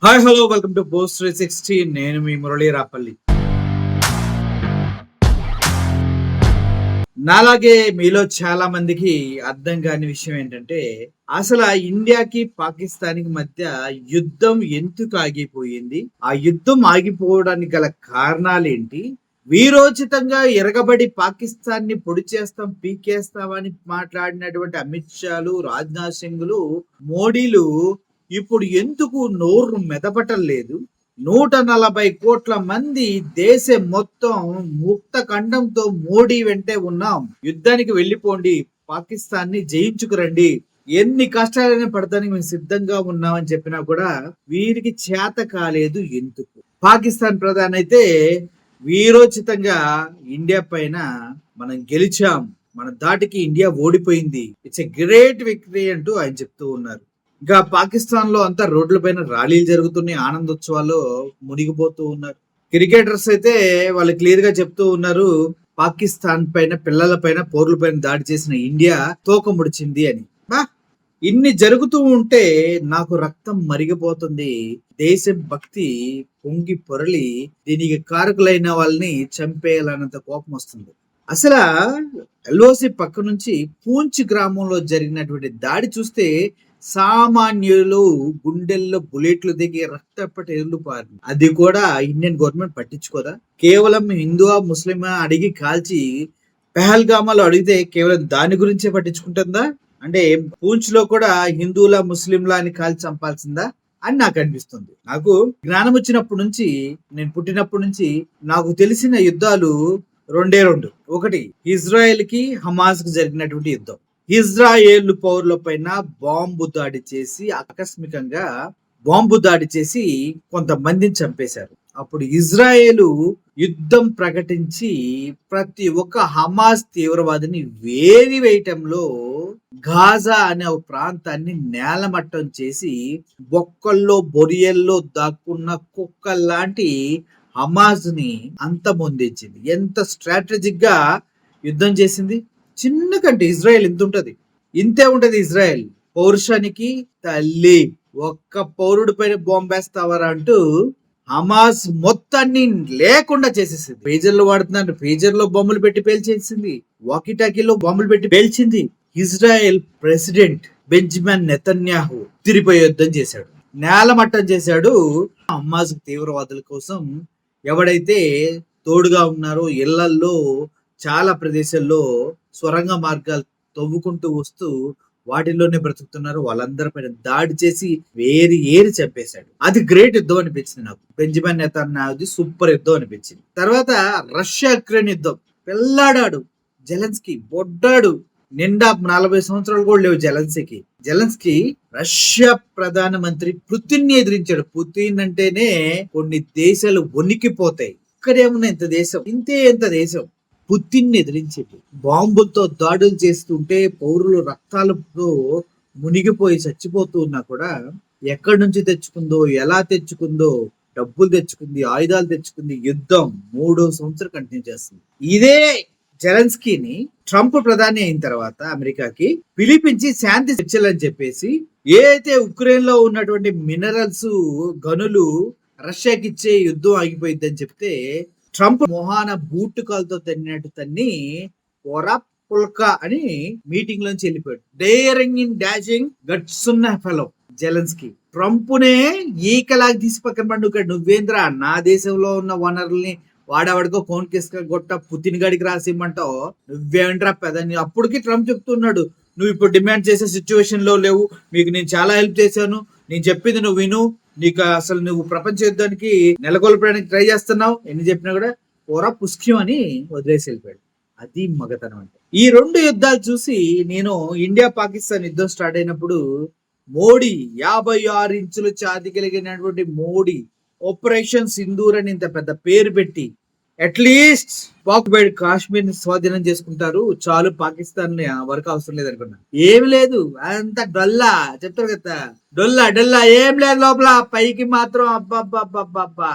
Hi hello welcome to post 360. నేను మీ మురళీ రాపల్లి. నాలాగే మీలో చాలా మందికి అర్థం కాని విషయం ఏంటంటే అసలు ఆ ఇండియాకి పాకిస్తాన్‌కి మధ్య యుద్ధం ఎందుకు ఆగిపోయింది? ఆ యుద్ధం ఆగిపోవడానికి గల కారణాలేంటి? వీరోచితంగా ఎరగబడి పాకిస్తాన్‌ని పొడి చేస్తాం, పీకేస్తాం అని మాట్లాడినటువంటి అమిత్ షాలు, రాజ్నాథ్ సింగ్‌లు, మోడీలు ఇప్పుడు ఎందుకు నోరు మెదపటం లేదు? 140 కోట్ల మంది దేశం మొత్తం ముక్త ఖండంతో మోడీ వెంటే ఉన్నాం. యుద్ధానికి వెళ్ళిపోండి, పాకిస్తాన్ని జయించుకురండి, ఎన్ని కష్టాలైనా పడటానికి మేము సిద్ధంగా ఉన్నామని చెప్పినా కూడా వీరికి చేత కాలేదు. ఎందుకు? పాకిస్తాన్ ప్రధాని అయితే వీరోచితంగా ఇండియా పైన మనం గెలిచాం, మన దాటికి ఇండియా ఓడిపోయింది, ఇట్స్ ఎ గ్రేట్ విక్టరీ అంటూ ఆయన చెప్తూ ఉన్నారు. ఇంకా పాకిస్తాన్ లో అంతా రోడ్ల పైన ర్యాలీలు జరుగుతున్నాయి, ఆనందోత్సవాల్లో మునిగిపోతూ ఉన్నారు. క్రికెటర్స్ అయితే వాళ్ళు క్లియర్ గా చెప్తూ ఉన్నారు, పాకిస్తాన్ పైన, పిల్లల పైన, పౌరుల పైన దాడి చేసిన ఇండియా తోక ముడిచింది అని. ఇన్ని జరుగుతూ ఉంటే నాకు రక్తం మరిగిపోతుంది, దేశ భక్తి పొంగి పొరలి దీనికి కారకులైన వాళ్ళని చంపేయాలన్నంత కోపం వస్తుంది. అసలు ఎల్ఓసి పక్క నుంచి పూంచ్ గ్రామంలో జరిగినటువంటి దాడి చూస్తే సామాన్యులు గుండెల్లో బుల్లెట్లు దిగి రక్తపట్టి పారింది. అది కూడా ఇండియన్ గవర్నమెంట్ పట్టించుకోదా? కేవలం హిందువా ముస్లిమా అడిగి కాల్చి పెహల్గామాలో అడిగితే కేవలం దాని గురించే పట్టించుకుంటుందా? అంటే పూంచ్ లో కూడా హిందువుల ముస్లింలా అని కాల్చి చంపాల్సిందా అని నాకు అనిపిస్తుంది. నాకు జ్ఞానం వచ్చినప్పటి నుంచి, నేను పుట్టినప్పటి నుంచి నాకు తెలిసిన యుద్ధాలు రెండే రెండు. ఒకటి ఇజ్రాయెల్ కి హమాస్ కి జరిగినటువంటి యుద్ధం. ఇజ్రాయేల్ పౌరుల పైన బాంబు దాడి చేసి, ఆకస్మికంగా బాంబు దాడి చేసి కొంతమందిని చంపేశారు. అప్పుడు ఇజ్రాయేలు యుద్ధం ప్రకటించి ప్రతి ఒక్క హమాస్ తీవ్రవాదిని వేరి వేయటంలో గాజా అనే ఒక ప్రాంతాన్ని నేలమట్టం చేసి బొక్కల్లో బొరియల్లో దాక్కున్న కుక్కల్లాంటి హమాజ్ ని అంతమొందించింది. ఎంత స్ట్రాటజిక్ గా యుద్ధం చేసింది! చిన్న కంటే ఇజ్రాయెల్ ఇంత ఉంటది, ఇంతే ఉంటది ఇజ్రాయెల్. పౌరుషానికి తల్లి. ఒక్క పౌరుడి పైన బాంబేస్తావరా అంటూ హమాస్ మొత్తాన్ని లేకుండా చేసేసింది. పేజర్లు వాడుతున్నారు, పేజర్ లో బొమ్మలు పెట్టి పేల్చేసింది, వాకిటాకీలో బొమ్మలు పెట్టి పేల్చింది. ఇజ్రాయెల్ ప్రెసిడెంట్ బెంజమిన్ నెతన్యాహు తిరిపోయి యుద్ధం చేశాడు, నేలమట్టం చేశాడు. హమాస్ తీవ్రవాదుల కోసం ఎవడైతే తోడుగా ఉన్నారో, ఇళ్లల్లో చాలా ప్రదేశాల్లో స్వరంగ మార్గాలు తవ్వుకుంటూ వస్తూ వాటిల్లోనే బ్రతుకుతున్నారు, వాళ్ళందరిపైన దాడి చేసి ఏరి చంపేశాడు. అది గ్రేట్ యుద్ధం అనిపించింది నాకు. బెంజమిన్ నెతన్యాహుది సూపర్ యుద్ధం అనిపించింది. తర్వాత రష్యా యుక్రెయిన్ యుద్ధం. పెళ్ళాడాడు జెలెన్స్కీ, బొడ్డాడు, నిండా 40 సంవత్సరాలు కూడా లేవు జెలెన్స్కీ రష్యా ప్రధానమంత్రి పుతిన్ ని ఎదిరించాడు. పుతిన్ అంటేనే కొన్ని దేశాలు వణికిపోతాయి. ఇక్కడేమున్నా ఇంత దేశం, ఇంత దేశం పుతిన్ ని ఎదిరించింది. బాంబులతో దాడులు చేస్తుంటే పౌరులు రక్తాలతో మునిగిపోయి చచ్చిపోతూ ఉన్నా కూడా ఎక్కడి నుంచి తెచ్చుకుందో, ఎలా తెచ్చుకుందో, డబ్బులు తెచ్చుకుంది, ఆయుధాలు తెచ్చుకుంది, యుద్ధం 3వ సంవత్సరం కంటిన్యూ చేస్తుంది. ఇదే జెలెన్స్కీని ట్రంప్ ప్రధాని అయిన తర్వాత అమెరికాకి పిలిపించి శాంతి చర్చలని చెప్పేసి, ఏ అయితే ఉక్రెయిన్ లో ఉన్నటువంటి మినరల్స్, గనులు రష్యాకి ఇచ్చే యుద్ధం ఆగిపోయిద్దని చెప్తే ట్రంప్ మొహాన బూట్ కాల్తో తన్నినట్టు తన్ని పొర పుల్కా అని మీటింగ్ లోంచి వెళ్ళిపోయాడు. డేరింగ్ ఇన్ డాషింగ్ గట్స్ ఉన్న ఫెలో జెలెన్స్కీ. ట్రంప్ నే ఈకలాగా తీసి పక్కన పండుకాడు. నువ్వేంద్ర నా దేశంలో ఉన్న వనరుల్ని వాడవాడికో ఫోన్ కేసుగా గొట్ట పుతిన్ గడికి రాసిమ్మంటావు, నువ్వేంట్రా పెదని. అప్పటికి ట్రంప్ చెప్తున్నాడు, నువ్వు ఇప్పుడు డిమాండ్ చేసే సిచ్యువేషన్ లో లేవు, మీకు నేను చాలా హెల్ప్ చేశాను, నేను చెప్పింది నువ్వు విను, నీకు అసలు నువ్వు ప్రపంచ యుద్ధానికి నెలకొల్పడానికి ట్రై చేస్తున్నావు, ఎన్ని చెప్పినా కూడా పోరా పుష్క్యం అని వదిలేసి వెళ్ళిపోయాడు. అది మగతనం అంటే. ఈ 2 యుద్ధాలు చూసి నేను ఇండియా పాకిస్తాన్ యుద్ధం స్టార్ట్ అయినప్పుడు మోడీ 56 ఇంచుల ఛాతి కలిగినటువంటి మోడీ ఆపరేషన్ సింధూర్ అని ఇంత పెద్ద పేరు పెట్టి అట్లీస్ట్ పాక్బైడ్ కాశ్మీర్ ని స్వాధీనం చేసుకుంటారు చాలు, పాకిస్తాన్ వరకు అవసరం లేదు అనుకున్నా. ఏమి లేదు, అంత డొల్లా చెప్తారు కదా, డొల్లా ఏం లేదు లోపల, పైకి మాత్రం అబ్బా.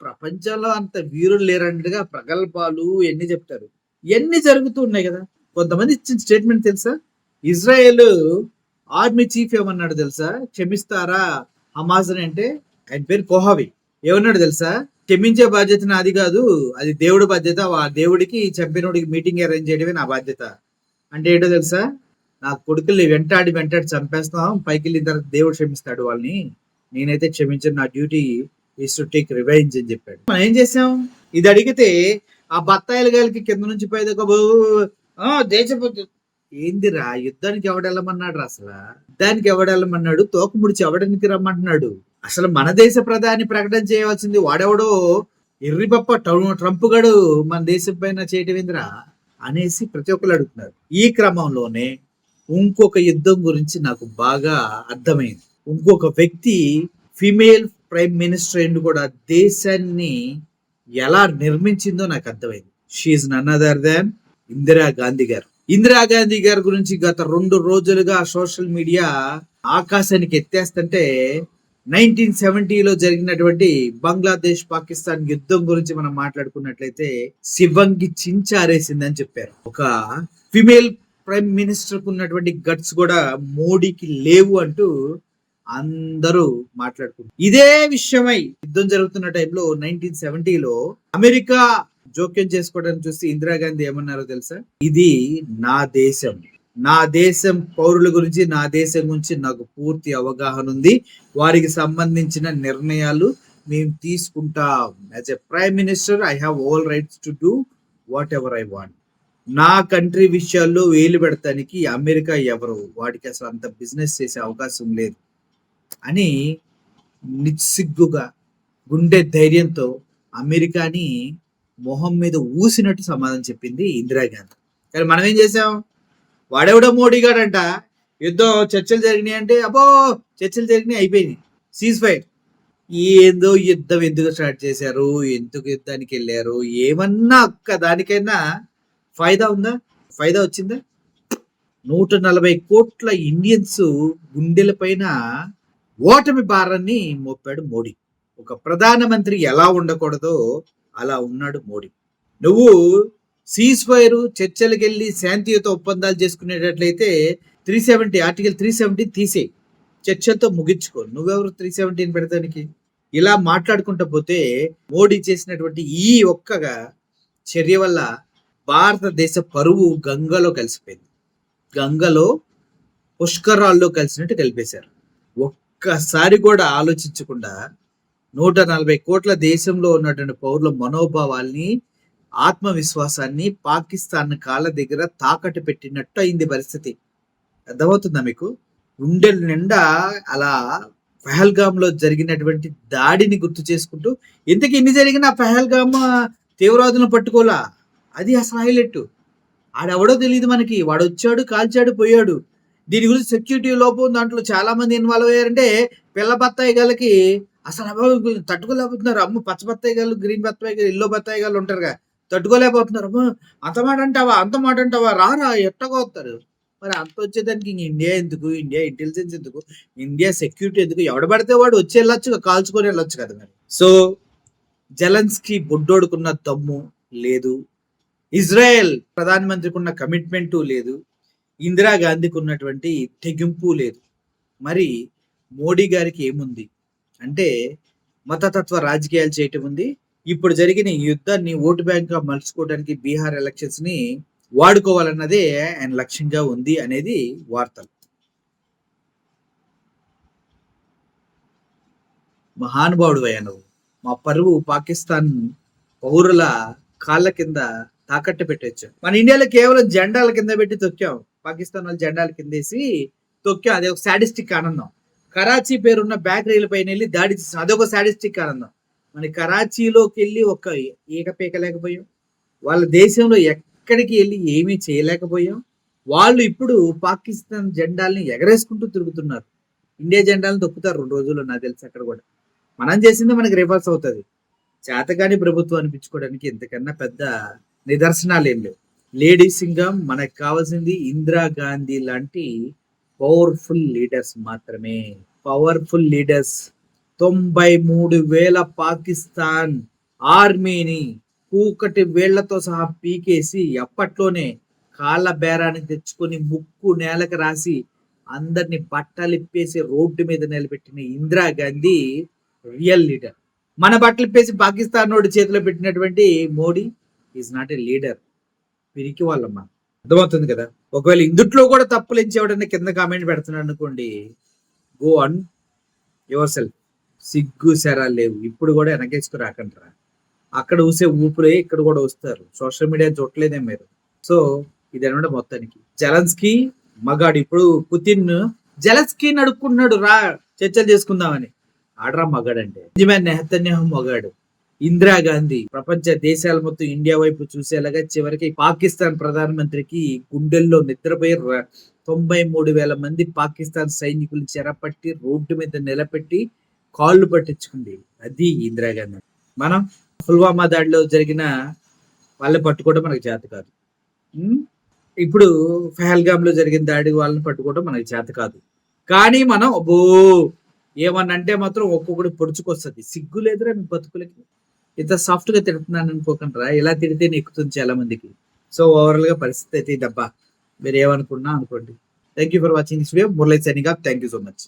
ప్రపంచంలో అంత వీరులు లేరన్నట్టుగా ప్రగల్భాలు ఎన్ని చెప్తారు. ఎన్ని జరుగుతూ ఉన్నాయి కదా. కొంతమంది ఇచ్చిన స్టేట్మెంట్ తెలుసా? ఇజ్రాయెల్ ఆర్మీ చీఫ్ ఏమన్నాడు తెలుసా? క్షమిస్తారా హమాజ్ అంటే ఆయన పేరు కోహవి. ఏమన్నాడు తెలుసా? క్షమించే బాధ్యత నాది కాదు, అది దేవుడి బాధ్యత. ఆ దేవుడికి చంపినోడికి మీటింగ్ అరేంజ్ చేయడమే నా బాధ్యత. అంటే ఏంటో తెలుసా? నా కొడుకుల్ని వెంటాడి వెంటాడి చంపేస్తాం, పైకి వెళ్ళిన తర్వాత దేవుడు క్షమిస్తాడు వాళ్ళని, నేనైతే క్షమించను, నా duty is to take revenge అని చెప్పాడు. మనం ఏం చేసాం? ఇది అడిగితే ఆ బత్తాయిల గాలికి కింద నుంచి పైదాకా దేశభక్తి ఏందిరా? యుద్ధానికి ఎవడెళ్ళమన్నాడు? అసలు యుద్ధానికి ఎవడెళ్ళమన్నాడు? తోక ముడిచి ఎవడానికి రమ్మంటున్నాడు? అసలు మన దేశ ప్రధాని ప్రకటన చేయవలసింది వాడెవడో ఎర్రిపప్ప ట్రంప్ గడు మన దేశం పైన చేయటమేంద్రా అనేసి ప్రతి ఒక్కరు అడుగుతున్నారు. ఈ క్రమంలోనే ఇంకొక యుద్ధం గురించి నాకు బాగా అర్థమైంది. ఇంకొక వ్యక్తి ఫీమేల్ ప్రైమ్ మినిస్టర్ అని కూడా దేశాన్ని ఎలా నిర్మించిందో నాకు అర్థమైంది. She none other than Indira Gandhi గారు. ఇందిరాగాంధీ గారి గురించి గత 2 రోజులుగా సోషల్ మీడియా ఆకాశానికి ఎత్తేస్తుంటే 1970లో జరిగినటువంటి బంగ్లాదేశ్ పాకిస్తాన్ యుద్ధం గురించి మనం మాట్లాడుకున్నట్లయితే శివంగి చించారేసిందని చెప్పారు. ఒక ఫిమేల్ ప్రైమ్ మినిస్టర్ కు ఉన్నటువంటి గట్స్ కూడా మోడీకి లేవు అంటూ అందరూ మాట్లాడుకుంటారు. ఇదే విషయమై యుద్ధం జరుగుతున్న టైంలో 1970లో అమెరికా జోక్యం చేసుకోవడానికి చూసి ఇందిరాగాంధీ ఏమన్నారో తెలుసా? ఇది నా దేశం, నా దేశం పౌరుల గురించి, నా దేశం గురించి నాకు పూర్తి అవగాహన ఉంది, వారికి సంబంధించిన నిర్ణయాలు మేము తీసుకుంటాం. As a prime minister I have all rights to do what ever I want. నా కంట్రీ విషయాల్లో వేలు పెడతానికి అమెరికా ఎవరు, వాడికి అసలు అంత బిజినెస్ చేసే అవకాశం లేదు అని నిస్సిగ్గుగా గుండె ధైర్యంతో అమెరికాని మొహం మీద ఊసినట్టు సమాధానం చెప్పింది ఇందిరాగాంధీ. కానీ మనం ఏం చేసాం? వాడెవడో మోడీ గాడంట యుద్ధం చర్చలు జరిగినాయి అంటే అబ్బో చర్చలు జరిగినాయి అయిపోయింది, సీజ్ ఫైర్. ఏందో యుద్ధం ఎందుకు స్టార్ట్ చేశారు, ఎందుకు యుద్ధానికి వెళ్ళారు, ఏమన్నా ఒక్క దానికైనా ఫైదా ఉందా? ఫైదా వచ్చిందా? 140 కోట్ల ఇండియన్స్ గుండెల పైన ఓటమి భారాన్ని మోపాడు మోడీ. ఒక ప్రధానమంత్రి ఎలా ఉండకూడదో అలా ఉన్నాడు మోడీ. నువ్వు సీజ్ ఫైర్ చర్చలకు వెళ్ళి శాంతియుత ఒప్పందాలు చేసుకునేటట్లయితే ఆర్టికల్ 370 తీసేయి, చర్చలతో ముగించుకో. నువ్వెవరు 370 పెడతానికి? ఇలా మాట్లాడుకుంటూ పోతే మోడీ చేసినటువంటి ఈ ఒక్క చర్య వల్ల భారతదేశ పరువు గంగలో కలిసిపోయింది. గంగలో పుష్కరాల్లో కలిసినట్టు కలిపేశారు. ఒక్కసారి కూడా ఆలోచించకుండా 140 కోట్ల దేశంలో ఉన్నటువంటి పౌరుల మనోభావాల్ని, ఆత్మవిశ్వాసాన్ని పాకిస్తాన్ కాళ్ళ దగ్గర తాకట్టు పెట్టినట్టు అయింది పరిస్థితి. అర్థమవుతుందా మీకు? గుండెల నిండా అలా పహల్గామ్ లో జరిగినటువంటి దాడిని గుర్తు చేసుకుంటూ, ఇంతకీ ఇన్ని జరిగిన పహల్గామ్ తీవ్రవాదులను పట్టుకోలా, అది అసలు హైలైట్. ఆడెవడో తెలియదు మనకి, వాడు వచ్చాడు, కాల్చాడు, పోయాడు. దీని గురించి సెక్యూరిటీ లోపం, దాంట్లో చాలా మంది ఇన్వాల్వ్ అయ్యారంటే పిల్ల బత్తాయి గాళ్ళకి అసలు తట్టుకోలేకపోతున్నారు. అమ్మ పచ్చ బత్తాయి గాళ్ళు, గ్రీన్ బత్తాయి గాళ్ళు, ఎల్లో బత్తాయి గాళ్ళు ఉంటారుగా, తట్టుకోలేకపోతున్నారు. అమ్మ అంత మాట అంటావా, రారా ఎట్టగా వస్తారు. మరి అంత వచ్చేదానికి ఇండియా ఎందుకు, ఇండియా ఇంటెలిజెన్స్ ఎందుకు, ఇండియా సెక్యూరిటీ ఎందుకు? ఎవడబడితే వాడు వచ్చి వెళ్ళొచ్చు, కాల్చుకొని వెళ్ళొచ్చు కదా మరి. సో జెలెన్స్కీ బొడ్డోడుకున్న దమ్ము లేదు, ఇజ్రాయెల్ ప్రధానమంత్రికి ఉన్న కమిట్మెంటు లేదు, ఇందిరాగాంధీకి ఉన్నటువంటి తెగింపు లేదు. మరి మోడీ గారికి ఏముంది అంటే మతతత్వ రాజకీయాలు చేయటం ఉంది. ఇప్పుడు జరిగిన ఈ యుద్ధాన్ని ఓటు బ్యాంక్ గా మలుచుకోవడానికి బీహార్ ఎలక్షన్స్ ని వాడుకోవాలన్నదే ఆయన లక్ష్యంగా ఉంది అనేది వార్తలు. మహానుభావుడు అయ్యా నువ్వు. మా పరువు పాకిస్తాన్ పౌరుల కాళ్ళ కింద తాకట్టు పెట్టచ్చు. మన ఇండియాలో కేవలం జెండాల కింద పెట్టి తొక్కాం, పాకిస్తాన్ వాళ్ళు జెండాల కిందేసి తొక్కాం. అదే ఒక సాడిస్టిక్ ఆనందం. కరాచీ పేరున్న బేకరీల పైన వెళ్ళి దాడి చేసాం, అదొక సాడిస్టిక్ ఆనందం. మన కరాచీలోకి వెళ్ళి ఒక్క ఈక పీకలేకపోయాం, వాళ్ళ దేశంలో ఎక్కడికి వెళ్ళి ఏమీ చేయలేకపోయాం. వాళ్ళు ఇప్పుడు పాకిస్తాన్ జెండాల్ని ఎగరేసుకుంటూ తిరుగుతున్నారు. ఇండియా జెండాలను తొక్కుతారు 2 రోజుల్లో నాకు తెలిసి. అక్కడ కూడా మనం చేసింది మనకి రివర్స్ అవుతుంది. చేతగాని ప్రభుత్వం అనిపించుకోవడానికి ఇంతకన్నా పెద్ద నిదర్శనాలు ఏం లేవు. లేడీ సింగం మనకు కావాల్సింది ఇందిరాగాంధీ లాంటి పవర్ఫుల్ లీడర్స్ మాత్రమే. పవర్ఫుల్ లీడర్స్ 93,000 పాకిస్తాన్ ఆర్మీని కూకటి వేళ్లతో సహా పీకేసి అప్పట్లోనే కాళ్ళ బేరాన్ని తెచ్చుకొని ముక్కు నేలకు రాసి అందరిని బట్టలిప్పేసి రోడ్డు మీద నిలబెట్టిన ఇందిరాగాంధీ రియల్ లీడర్. మన బట్టలు పేసి పాకిస్తాన్ నోడి చేతిలో పెట్టినటువంటి Modi is not a leader. పిరికి వాళ్ళమ్మ. అర్థమవుతుంది కదా. ఒకవేళ ఇందుట్లో కూడా తప్పులు ఎంచేవాడన్నా కింద కామెంట్ పెడుతున్నాడు అనుకోండి, గో ఆన్ యువర్ సెల్ఫ్. సిగ్గు శరాలు లేవు. ఇప్పుడు కూడా వెనకేసుకు రాకంటారా. అక్కడ ఊసే ఊపులే ఇక్కడ కూడా వస్తారు. సోషల్ మీడియా చూడలేదే మీరు. సో ఇదనమాట మొత్తానికి. జెలెన్స్కీ మగాడు. ఇప్పుడు పుతిన్ జెలెన్స్కీ అడుక్కున్నాడు రా చర్చలు చేసుకుందామని. ఆడరా మగాడంటే. బెంజమిన్ నెతన్యాహు మగాడు. ఇందిరాగాంధీ ప్రపంచ దేశాల మొత్తం ఇండియా వైపు చూసేలాగా చివరికి పాకిస్తాన్ ప్రధానమంత్రికి గుండెల్లో నిద్రపోయి 93,000 మంది పాకిస్తాన్ సైనికులు చెరపట్టి రోడ్డు మీద నిలబెట్టి కాళ్ళు పట్టించుకుంది. అది ఇందిరాగాంధీ. మనం పుల్వామా దాడిలో జరిగిన వాళ్ళని పట్టుకోవడం మనకు చేత కాదు. ఇప్పుడు పహల్గామ్ లో జరిగిన దాడి వాళ్ళని పట్టుకోవడం మనకు చేత కాదు. కానీ మనం అబ్బో ఏమన్నా అంటే మాత్రం ఒక్కొక్కటి పొడుచుకొస్తుంది. సిగ్గు లేదురా మీ బతుకులకి. ఇంత సాఫ్ట్ గా తిడుతున్నాను అనుకోకుండా ఇలా తిడితే ఎక్కుతుంది చాలా మందికి. సో ఓవరాల్ గా పరిస్థితి అయితే దబ్బా. మీరు ఏమనుకున్నా అనుకోండి. Thank you for watching this video. Murali signing off. Thank you so much.